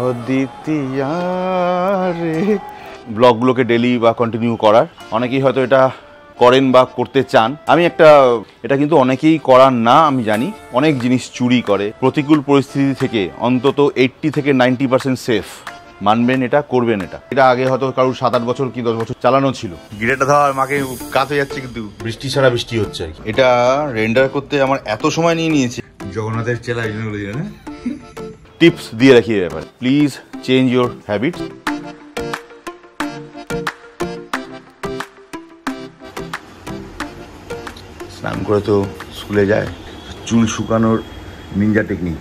অদ্বিতীয়া রে ব্লগগুলোকে ডেলি বা কন্টিনিউ করার অনেকেই হয়তো এটা করেন বা করতে চান। এটা কিন্তু অনেকেই করার না আমি জানি। অনেক জিনিস চুরি করে, প্রতিকূল পরিস্থিতি থেকে অন্তত 80 থেকে 90% সেফ। মানবেন এটা, করবেন এটা আগে হয়তো কারোর 7-8 বছর কি 10 বছর চালানো ছিল। গিরেটা ধর মাকে কাজ হয়ে যাচ্ছে, কিন্তু বৃষ্টি ছাড়া বৃষ্টি হচ্ছে আর কি। এটা রেন্ডার করতে আমার এত সময় নিয়েছে। জগন্নাথের চেলা টিপস দিয়ে রাখি ব্যাপারে, প্লিজ চেঞ্জ ইউর হ্যাবিটস। স্নান করে তো স্কুলে যায়, চুল শুকানোর নিনজা টেকনিক,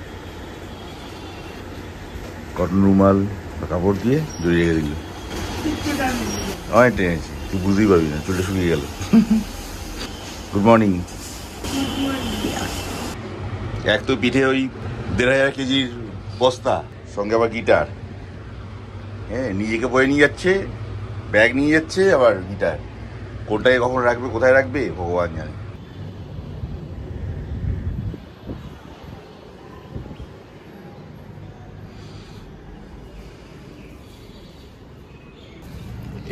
কটন রুমাল বা কাপড় দিয়ে জড়িয়ে রেখে দিল। অনেক টেনেছি, তুই বুঝতেই পারবি না, চুলটা শুকিয়ে গেল। Good morning. এক তো পিঠে ওই 1,500 কেজির বস্তা, সঙ্গে আবার গিটার। হ্যাঁ, নিজেকে বয়ে নিয়ে যাচ্ছে, ব্যাগ নিয়ে যাচ্ছে, আবার গিটার। কোনটাকে কখন রাখবে, কোথায় রাখবে ভগবান জানে।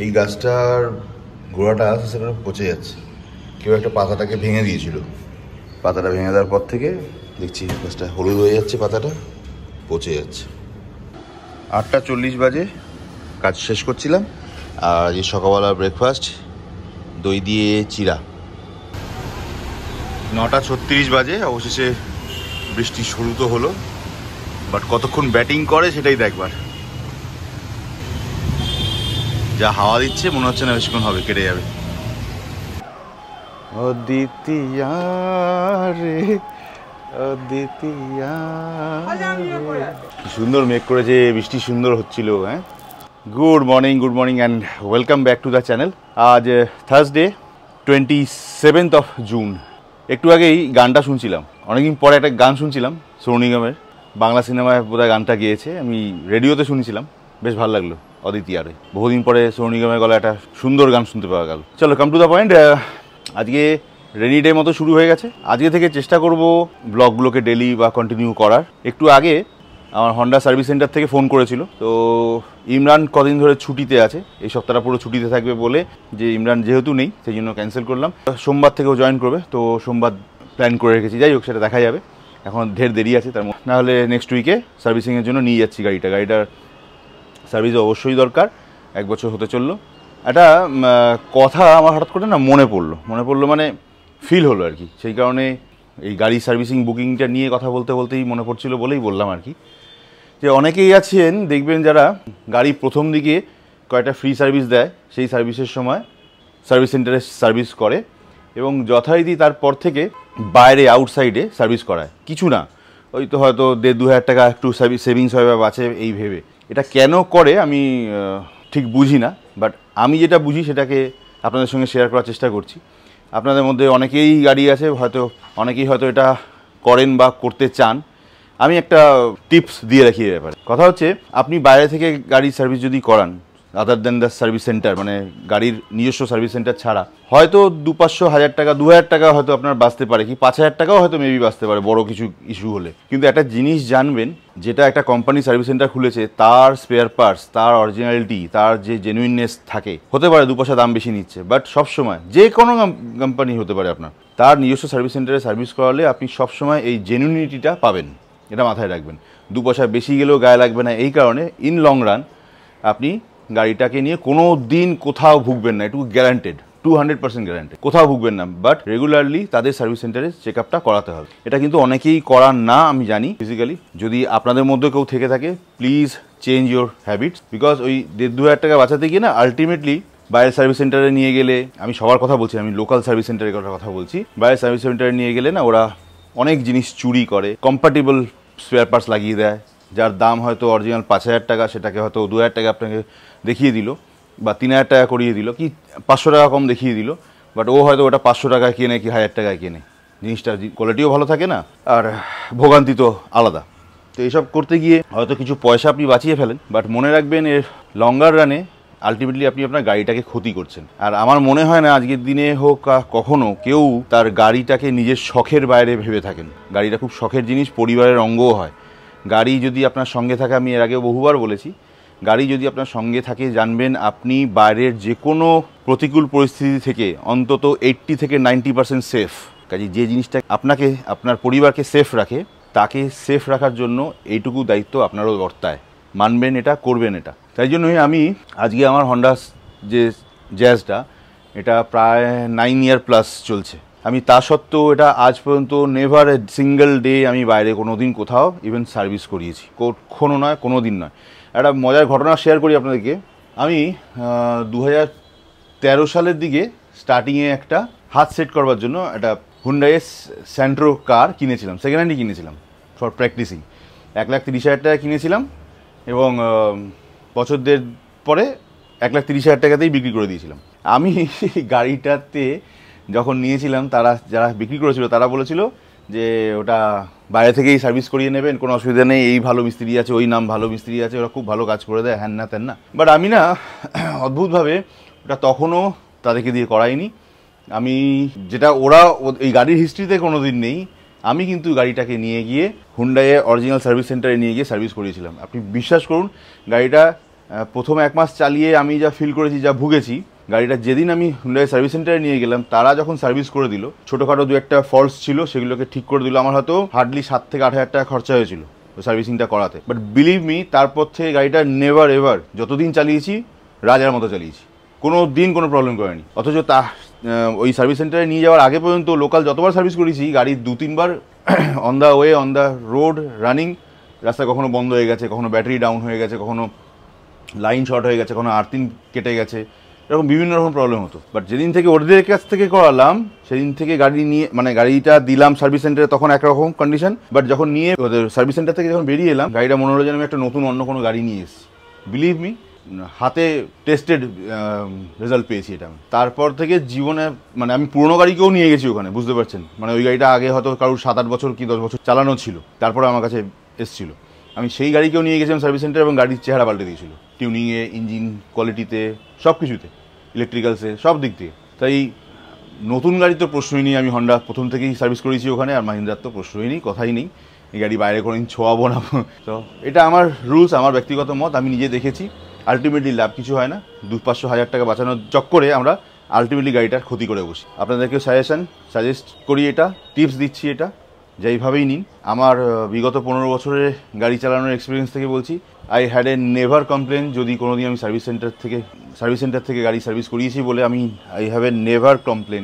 এই গাছটার গোড়াটা সেটা পচে যাচ্ছে। কেউ একটা পাতাটাকে ভেঙে দিয়েছিল, পাতাটা ভেঙে দেওয়ার পর থেকে দেখছি গাছটা হলুদ হয়ে যাচ্ছে, পাতাটা পচে যাচ্ছে। 8:40 বাজে, কাজ শেষ করছিলাম। আর এই সকালবেলা ব্রেকফাস্ট দই দিয়ে চিরা। 9:36 বাজে, অবশেষে বৃষ্টি শুরু তো হলো, বাট কতক্ষণ ব্যাটিং করে সেটাই দেখবার। যা হাওয়া দিচ্ছে মনে হচ্ছে না বেশিক্ষণ হবে, কেটে যাবে। অদ্বিতীয়া রে অদ্বিতীয়া, সুন্দর মেঘ করেছে, বৃষ্টি সুন্দর হচ্ছিল। হ্যাঁ, good morning and welcome back to the channel. আজ থার্সডে 27 জুন। একটু আগেই গানটা শুনছিলাম, অনেকদিন পরে একটা গান শুনছিলাম সোনু নিগমের, বাংলা সিনেমায় বোধহয় গানটা গিয়েছে, আমি রেডিওতে শুনেছিলাম, বেশ ভালো লাগলো। অদ্বিতীয়া রে, বহুদিন পরে সোনু নিগমের গলায় একটা সুন্দর গান শুনতে পাওয়া গেল। চলো কাম টু দ্য পয়েন্ট। আজকে রেনি ডে মতো শুরু হয়ে গেছে। আজকে থেকে চেষ্টা করব ব্লগগুলোকে ডেলি বা কন্টিনিউ করার। একটু আগে আমার হন্ডা সার্ভিস সেন্টার থেকে ফোন করেছিল, তো ইমরান কদিন ধরে ছুটিতে আছে, এই সপ্তাহটা পুরো ছুটিতে থাকবে বলে, যে ইমরান যেহেতু নেই সেই জন্য ক্যান্সেল করলাম। সোমবার থেকেও জয়েন করবে, তো সোমবার প্ল্যান করে রেখেছি। যাই হোক, সেটা দেখা যাবে, এখন ঢের দেরি আছে তার মধ্যে। নাহলে নেক্সট উইকে সার্ভিসিংয়ের জন্য নিয়ে যাচ্ছি গাড়িটার সার্ভিস অবশ্যই দরকার। 1 বছর হতে চললো। একটা কথা আমার হঠাৎ করে না মনে পড়লো মানে ফিল হলো আর কি, সেই কারণে এই গাড়ি সার্ভিসিং বুকিংটা নিয়ে কথা বলতেই মনে পড়ছিল বলেই বললাম আর কি। যে অনেকেই আছেন দেখবেন যারা গাড়ি প্রথম দিকে কয়েকটা ফ্রি সার্ভিস দেয়, সেই সার্ভিসের সময় সার্ভিস সেন্টারে সার্ভিস করে এবং যথারীতি তারপর থেকে বাইরে আউটসাইডে সার্ভিস করায়। কিছু না, ওই তো হয়তো 1,500-2,000 টাকা একটু সেভিংস হয় বা বাঁচে এই ভেবে। এটা কেন করে আমি ঠিক বুঝি না, বাট আমি যেটা বুঝি সেটাকে আপনাদের সঙ্গে শেয়ার করার চেষ্টা করছি। আপনাদের মধ্যে অনেকেই গাড়ি আছে, অনেকেই হয়তো এটা করেন বা করতে চান। আমি একটা টিপস দিয়ে রাখি ব্যাপারে। কথা হচ্ছে, আপনি বাইরে থেকে গাড়ির সার্ভিস যদি করান, আদার দেন দ্য সার্ভিস সেন্টার, মানে গাড়ির নিজস্ব সার্ভিস সেন্টার ছাড়া, হয়তো 200-500-1000 টাকা, 2000 টাকা হয়তো আপনার বাঁচতে পারে, কি 5000 টাকাও হয়তো মেবি বাঁচতে পারে বড় কিছু ইস্যু হলে। কিন্তু একটা জিনিস জানবেন, যেটা একটা কোম্পানি সার্ভিস সেন্টার খুলেছে, তার স্পেয়ার পার্টস, তার অরিজিনালিটি, তার যে জেনুইননেস থাকে, হতে পারে 2 পয়সা দাম বেশি নিচ্ছে, বাট সবসময় যে কোনো কোম্পানি হতে পারে, আপনার তার নিজস্ব সার্ভিস সেন্টারে সার্ভিস করালে আপনি সবসময় এই জেনুইনিটিটা পাবেন। এটা মাথায় রাখবেন। 2 পয়সা বেশি গেলেও গায়ে লাগবে না। এই কারণে ইন লং রান আপনি গাড়িটাকে নিয়ে কোনো দিন কোথাও ভুগবেন না, এটুকু গ্যারান্টেড, 200% গ্যারান্টেড, কোথাও ভুগবেন না। বাট রেগুলারলি তাদের সার্ভিস সেন্টারে চেক আপটা করাতে হবে। এটা কিন্তু অনেকেই করার না আমি জানি ফিজিক্যালি। যদি আপনাদের মধ্যে কেউ থেকে থাকে, please change your habits, because ওই 1,500-2,000 টাকা বাঁচাতে গিয়ে না আলটিমেটলি বাইরের সার্ভিস সেন্টারে নিয়ে গেলে, আমি সবার কথা বলছি, আমি লোকাল সার্ভিস সেন্টারের কথা বলছি, বাইরের সার্ভিস সেন্টারে নিয়ে গেলে না ওরা অনেক জিনিস চুরি করে, কম্প্যাটিবল স্পেয়ার পার্টস লাগিয়ে দেয়, যার দাম হয়তো অরিজিনাল 5,000 টাকা, সেটাকে হয়তো 2,000 টাকা আপনাকে দেখিয়ে দিল, বা 3,000 টাকা করিয়ে দিল, কি 500 টাকা কম দেখিয়ে দিল, বাট ও হয়তো ওটা 500 টাকায় কেনে কি 1000 টাকায় কেনে। জিনিসটার কোয়ালিটিও ভালো থাকে না, আর ভোগান্তি তো আলাদা। তো এইসব করতে গিয়ে হয়তো কিছু পয়সা আপনি বাঁচিয়ে ফেলেন, বাট মনে রাখবেন এর লঙ্গার রানে আলটিমেটলি আপনি আপনার গাড়িটাকে ক্ষতি করছেন। আর আমার মনে হয় না আজকের দিনে হোক কখনো কেউ তার গাড়িটাকে নিজের শখের বাইরে ভেবে থাকেন। গাড়িটা খুব শখের জিনিস, পরিবারের অঙ্গও হয়। গাড়ি যদি আপনার সঙ্গে থাকে, আমি এর আগেও বহুবার বলেছি, গাড়ি যদি আপনার সঙ্গে থাকে জানবেন আপনি বাইরের যে কোনো প্রতিকূল পরিস্থিতি থেকে অন্তত 80 থেকে 90% সেফ। কাজে যে জিনিসটা আপনাকে আপনার পরিবারকে সেফ রাখে, তাকে সেফ রাখার জন্য এইটুকু দায়িত্ব আপনারও বর্তায়। মানবেন এটা, করবেন এটা। তাই জন্যই আমি আজকে আমার হন্ডা যে জ্যাজটা, এটা প্রায় 9 ইয়ার প্লাস চলছে। আমি তা সত্ত্বেও এটা আজ পর্যন্ত নেভার এ সিঙ্গেল ডে আমি বাইরে কোনো দিন কোথাও ইভেন সার্ভিস করিয়েছি, কখনো নয়, কোনো দিন নয়। একটা মজার ঘটনা শেয়ার করি আপনাদেরকে। আমি 2013 সালের দিকে স্টার্টিংয়ে একটা হাত সেট করবার জন্য একটা হুন্ডাই স্যান্ট্রো কার কিনেছিলাম, সেকেন্ড হ্যান্ডই কিনেছিলাম ফর প্র্যাকটিসিং। 1,30,000 টাকা কিনেছিলাম এবং বছর দেড় পরে 1,30,000 টাকাতেই বিক্রি করে দিয়েছিলাম। আমি গাড়িটাতে যখন নিয়েছিলাম, তারা যারা বিক্রি করেছিল তারা বলেছিল যে ওটা বাইরে থেকেই সার্ভিস করিয়ে নেবেন, কোনো অসুবিধা নেই, এই ভালো মিস্ত্রি আছে, ওই নাম ভালো মিস্ত্রি আছে, ওরা খুব ভালো কাজ করে দেয়, হ্যান না তেন না। বাট আমি না অদ্ভুতভাবে ওটা তখনও তাদেরকে দিয়ে করাইনি। আমি যেটা ওরা এই গাড়ির হিস্ট্রিতে কোনো দিন নেই, আমি কিন্তু গাড়িটাকে নিয়ে গিয়ে হুন্ডাইয়ে অরিজিনাল সার্ভিস সেন্টারে নিয়ে গিয়ে সার্ভিস করিয়েছিলাম। আপনি বিশ্বাস করুন, গাড়িটা প্রথম 1 মাস চালিয়ে আমি যা ফিল করেছি, যা ভুগেছি, গাড়িটা যেদিন আমি হুন্ডাই সার্ভিস সেন্টারে নিয়ে গেলাম, তারা যখন সার্ভিস করে দিল, ছোটোখাটো 2-1টা ফল্টস ছিল, সেগুলোকে ঠিক করে দিল। আমার হয়তো হার্ডলি 7 থেকে 8 হাজার টাকা খরচা হয়েছিল সার্ভিসিংটা করাতে। বাট বিলিভ মি, তারপর থেকে গাড়িটা নেভার এভার যতদিন চালিয়েছি রাজার মতো চালিয়েছি, কোনো দিন কোনো প্রবলেম করেনি। অথচ ওই সার্ভিস সেন্টারে নিয়ে যাওয়ার আগে পর্যন্ত লোকাল যতবার সার্ভিস করেছি, গাড়ি 2-3 বার on the way, on the road running, রাস্তা কখনো বন্ধ হয়ে গেছে, কখনো ব্যাটারি ডাউন হয়ে গেছে, কখনো লাইন শর্ট হয়ে গেছে, কখনো আর্থিং কেটে গেছে, এরকম বিভিন্ন রকম প্রবলেম হতো। বাট যেদিন থেকে ওদের কাছ থেকে করালাম, সেদিন থেকে গাড়ি নিয়ে, মানে গাড়িটা দিলাম সার্ভিস সেন্টারে, তখন একরকম কন্ডিশন, বাট যখন নিয়ে ওদের সার্ভিস সেন্টার থেকে যখন বেরিয়ে এলাম, গাড়িটা মনে হলো যেন আমি একটা নতুন অন্য কোনো গাড়ি নিয়ে এসেছি। বিলিভ মি, হাতে টেস্টেড রেজাল্ট পেয়েছি এটা। তারপর থেকে জীবনে, মানে আমি পুরোনো গাড়িকেও নিয়ে গেছি ওখানে, বুঝতে পারছেন, মানে ওই গাড়িটা আগে হয়তো কারোর 7-8 বছর কি 10 বছর চালানো ছিল, তারপরে আমার কাছে এসেছিল। আমি সেই গাড়িকেও নিয়ে গেছিলাম সার্ভিস সেন্টার এবং গাড়ির চেহারা পাল্টে দিয়েছিল, টিউনিংয়ে, ইঞ্জিন কোয়ালিটিতে, সব কিছুতে, ইলেকট্রিক্যালসে, সব দিক থেকে। তাই নতুন গাড়ি তো প্রশ্নই নেই, আমি হন্ডা প্রথম থেকেই সার্ভিস করেছি ওখানে, আর মাহিন্দ্রার তো প্রশ্নই নেই, কথাই নেই। এই গাড়ি বাইরে করে ছোঁয়াবো না। তো এটা আমার রুলস, আমার ব্যক্তিগত মত, আমি নিজে দেখেছি। আলটিমেটলি লাভ কিছু হয় না, 200-500 হাজার টাকা বাঁচানোর চক্করে আমরা আলটিমেটলি গাড়িটার ক্ষতি করে বসি। আপনাদেরকে সাজেস্ট করি, এটা টিপস দিচ্ছি, এটা যেইভাবেই নিন। আমার বিগত 15 বছরের গাড়ি চালানোর এক্সপিরিয়েন্স থেকে বলছি, I had a never complain. যদি কোনো দিন আমি সার্ভিস সেন্টার থেকে গাড়ি সার্ভিস করিয়েছি বলে আমি I have a never complain,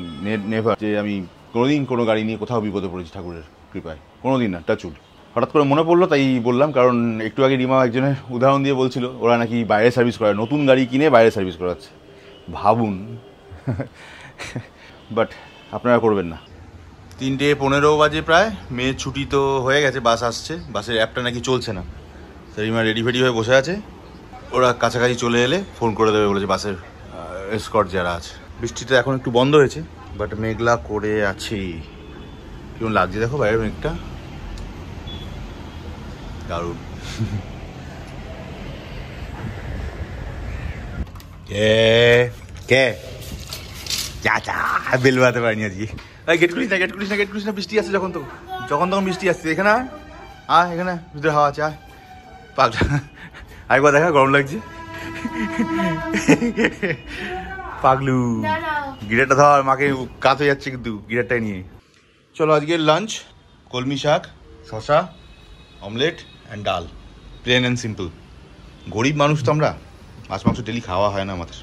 never, যে আমি কোনোদিন কোনো গাড়ি নিয়ে কোথাও বিপদে পড়েছি ঠাকুরের কৃপায়, কোনো দিন না, টাচউড। হঠাৎ করে মনে পড়লো তাই বললাম, কারণ একটু আগে রিমা একজনের উদাহরণ দিয়ে বলছিল ওরা নাকি বাইরে সার্ভিস করায়, নতুন গাড়ি কিনে বাইরে সার্ভিস করাচ্ছে, ভাবুন। বাট আপনারা করবেন না। 3:15 বাজে প্রায়, মেয়ের ছুটি তো হয়ে গেছে, বাস আসছে, বাসের অ্যাপটা নাকি চলছে না। তো রিমা রেডি ফেডি হয়ে বসে আছে, ওরা কাছাকাছি চলে এলে ফোন করে দেবে বলেছে বাসের এসকর্ট যারা আছে। বৃষ্টিটা এখন একটু বন্ধ হয়েছে, বাট মেঘলা করে আছে। কেমন লাগছে দেখো বাইরের মেঘটা, দারুণ। কে চাচা বেল বাতে পারিনি আজকে। গেট খুলিস না, বৃষ্টি আসছে যখন তখন বৃষ্টি আসছে। এখানে এখানে ভিতরে হাওয়া আছে, পাগলা। আরেকবার দেখা, গরম লাগছে। পাগলু, গিটারটা ধর, মাকে কাত হয়ে যাচ্ছে কিন্তু গিটারটাই নিয়ে। চলো আজকে লাঞ্চ, কলমি শাক, শশা, অমলেট অ্যান্ড ডাল, প্লেন অ্যান্ড সিম্পল। গরিব মানুষ তো আমরা, মাছ মাংস ডেলি খাওয়া হয় না আমাদের।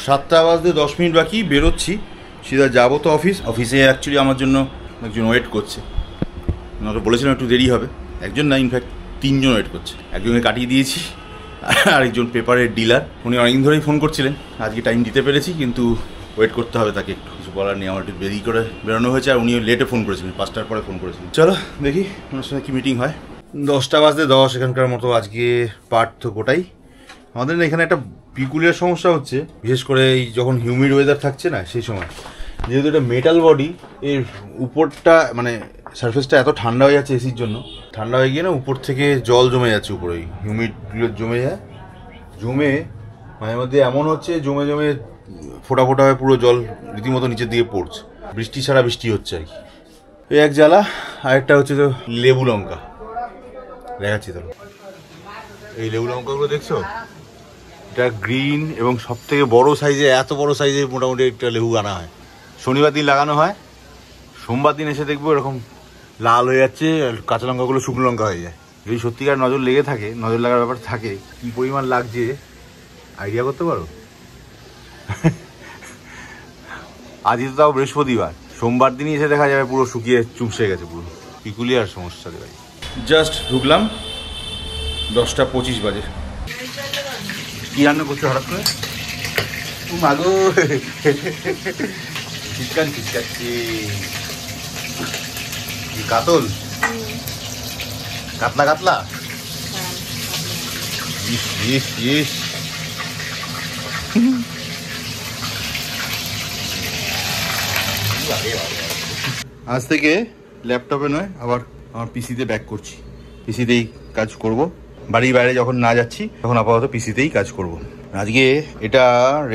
7:10 বাকি, বেরোচ্ছি, সিধা যাবো তো অফিসে। অ্যাকচুয়ালি আমার জন্য একজন ওয়েট করছে, ওনাকে বলেছিলাম একটু দেরি হবে। একজন না, ইনফ্যাক্ট 3 জন ওয়েট করছে। একজনকে কাটিয়ে দিয়েছি, আরেকজন পেপারের ডিলার, উনি অনেকদিন ধরেই ফোন করছিলেন। আজকে টাইম দিতে পেরেছি, কিন্তু ওয়েট করতে হবে তাকে, একটু কিছু বলার নেই। আমার একটু দেরি করে বেরোনো হয়েছে, আর উনিও লেটে ফোন করেছিলেন, 5টার পরে ফোন করেছিলেন। চলো দেখি ওনার সঙ্গে কি মিটিং হয়। 10:10 এখানকার মতো আজকে পার্ট তো গোটাই। আমাদের এখানে একটা পিকুলিয়ার সমস্যা হচ্ছে, বিশেষ করে এই যখন হিউমিড ওয়েদার থাকছে না, সেই সময় যেহেতু এটা মেটাল বডি, এর উপরটা মানে সারফেসটা এত ঠান্ডা হয়ে যাচ্ছে এসির জন্য, ঠান্ডা হয়ে গিয়ে না উপর থেকে জল জমে যাচ্ছে উপরে, হিউমিডগুলো জমে মাঝে মধ্যে এমন হচ্ছে জমে ফোটা হয়ে পুরো জল রীতিমতো নিচের দিকে পড়ছে। বৃষ্টি ছাড়া বৃষ্টি হচ্ছে আর কি, এই এক জ্বালা। আরেকটা হচ্ছে তো লেবু লঙ্কা, দেখাচ্ছি তো, এই লেবু লঙ্কাগুলো দেখছো, এটা গ্রিন এবং সব থেকে বড় সাইজে, এত বড় সাইজে মোটামুটি একটা লেবু আনা হয়। শনিবার দিন লাগানো হয়, সোমবার দিন এসে দেখবো এরকম লাল হয়ে যাচ্ছে, কাঁচা লঙ্কাগুলো শুকনো লঙ্কা হয়ে যায়। যদি সত্যিকার নজর লেগে থাকে, নজর লাগার ব্যাপার থাকে, কী পরিমাণ লাগছে আইডিয়া করতে পারো। আজই তো তাও বৃহস্পতিবার, সোমবার দিনই এসে দেখা যাবে পুরো শুকিয়ে চুপসে গেছে পুরো। পিকুলি আর সমস্যা ভাই। জাস্ট ঢুকলাম, 10:25 বাজে। কি রান্না করছো হঠাৎ করে? মাগো চিৎকান চিৎকাচ্ছি। কাতল, কাতলা কাতলা, ইস ইস ইস। আজ থেকে ল্যাপটপে নয়, আবার আমার পিসিতে ব্যাক করছি। পিসিতেই কাজ করব, বাড়ির বাইরে যখন না যাচ্ছি তখন আপাতত পিসিতেই কাজ করব। আজকে এটা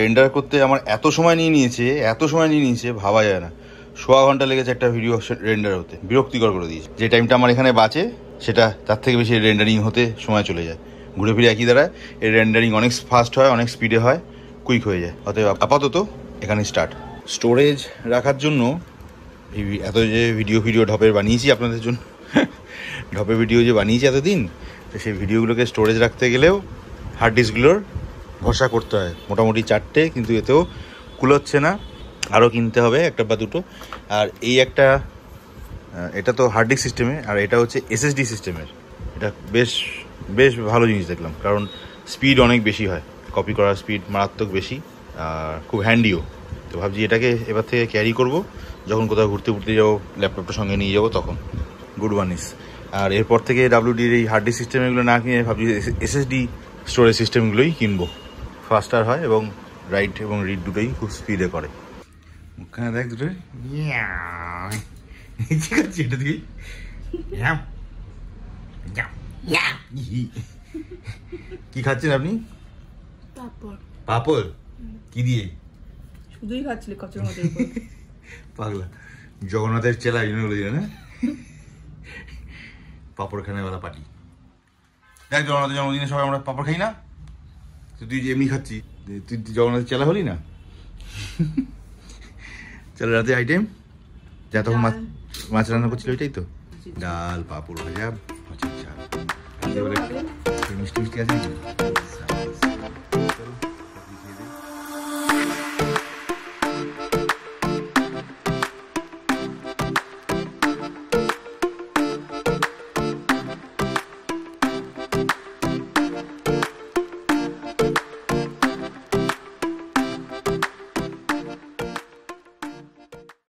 রেন্ডার করতে আমার এত সময় নিয়ে নিয়েছে ভাবা যায় না। 1.25 ঘন্টা লেগেছে একটা ভিডিও রেন্ডার হতে, বিরক্তিকর করে দিয়েছে। যে টাইমটা আমার এখানে বাঁচে সেটা তার থেকে বেশি রেন্ডারিং হতে সময় চলে যায়। ঘুরে ফিরে একই দাঁড়ায়, এর রেন্ডারিং অনেক ফাস্ট হয়, অনেক স্পিডে হয়, কুইক হয়ে যায়। অতএব আপাতত এখানে স্টার্ট। স্টোরেজ রাখার জন্য এই এত যে ভিডিও ঢপের বানিয়েছি আপনাদের জন্য, ঢপের ভিডিও যে বানিয়েছি এতদিন, তো সেই ভিডিওগুলোকে স্টোরেজ রাখতে গেলেও হার্ড ডিস্কগুলোর ভরসা করতে হয়। মোটামুটি 4টে, কিন্তু এতেও কুলোচ্ছে না, আরও কিনতে হবে একটা বা দুটো। আর এই একটা, এটা তো হার্ড ডিস্ক সিস্টেমে, আর এটা হচ্ছে এসএসডি সিস্টেমের। এটা বেশ বেশ ভালো জিনিস দেখলাম, কারণ স্পিড অনেক বেশি হয়, কপি করার স্পিড মারাত্মক বেশি, আর খুব হ্যান্ডিও। তো ভাবছি এটাকে এবার থেকে ক্যারি করব, যখন কোথাও ঘুরতে যাবো ল্যাপটপটা সঙ্গে নিয়ে যাবো তখন। গুড ওয়ানিস। আর এরপর থেকে ডাব্লিউডির এই হার্ড ডিস্ক সিস্টেমগুলো না কিনে ভাবছি এসএসডি স্টোরেজ সিস্টেমগুলোই কিনবো। ফাস্টার হয় এবং রাইট এবং রিড দুটোই খুব স্পিডে করে। মুখখানে দেখ দুটো, এটা দিকে কি খাচ্ছেন আপনি? পাপড়? কি দিয়ে? শুধুই খাচ্ছিলে কচুর মতো। পাগলা জগন্নাথের চেলা না, পাপড় খানে বেলা পাটি। দেখ জগন্নাথের জন্মদিনে সবাই আমরা পাপড় খাই না, তুই এমনি খাচ্ছি, তুই জগন্নাথের চেলা হলি না। চলো রাতে আইটেম যা তখন মাছ রান্না করছিল ওইটাই তো, ডাল, পাপড় ভাজা, মিষ্টি মিষ্টি আছে।